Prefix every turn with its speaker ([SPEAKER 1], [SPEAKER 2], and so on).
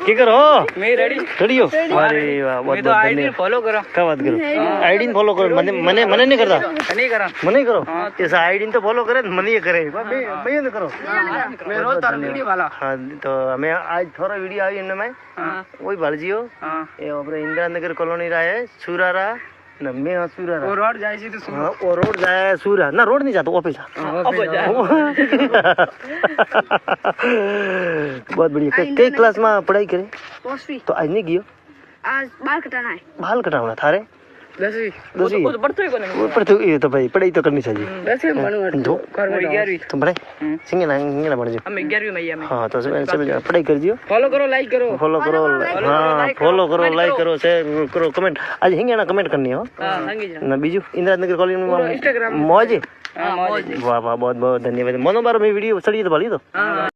[SPEAKER 1] की करो
[SPEAKER 2] मैं रेडी
[SPEAKER 1] रेडी हो अरे वाह बहुत
[SPEAKER 2] तो आईडी फॉलो करो
[SPEAKER 1] क्या बात करो आईडी फॉलो करो मने मने नहीं करता
[SPEAKER 2] नहीं करा
[SPEAKER 1] मने करो ऐसा आईडी तो फॉलो करे मने ये करे मैं नहीं करो
[SPEAKER 2] मैं रोज तार वीडियो वाला
[SPEAKER 1] हाँ तो हमें आज थोड़ा वीडियो आई इनमें में वही भालजियो ये अपने इंदिरा नगर कॉलोनी रहा है सुरारा ना मैं हाँ सुरारा
[SPEAKER 2] वो रोड जाए सी तो
[SPEAKER 1] हाँ वो रोड जाए सूरा ना रोड नहीं जाता ऑफिस बहुत बढ़िया कई क्लास में पढ़ाई करे तो आज नहीं गियो
[SPEAKER 3] आज बाल कटाना है
[SPEAKER 1] बाल कटाना थारे
[SPEAKER 2] 10वीं
[SPEAKER 1] दसवीं
[SPEAKER 2] वो तो बढ़ते ही कोने
[SPEAKER 1] ऊपर तो ये तो भाई पढ़ाई तो करनी चाहिए
[SPEAKER 2] 10वीं बनूंगा
[SPEAKER 1] दो
[SPEAKER 2] कर में 11वीं
[SPEAKER 1] तुम पढ़ाई सिंगना बढ़ जाओ
[SPEAKER 2] हम 11वीं में में
[SPEAKER 1] हाँ तो सब पढ़ाई कर दियो
[SPEAKER 2] फॉलो करो लाइक करो
[SPEAKER 1] फॉलो करो हाँ फॉलो करो लाइक करो शेयर करो कमेंट आज हिंगे कमेंट करनी हो
[SPEAKER 2] हां संगी जा
[SPEAKER 1] ना बीजू इंदिरा नगर कॉलोनी में
[SPEAKER 2] इंस्टाग्राम
[SPEAKER 1] मौज
[SPEAKER 2] हां मौज
[SPEAKER 1] वाह वाह बहुत बहुत धन्यवाद मनोबार में वीडियो चढ़ी तो भली तो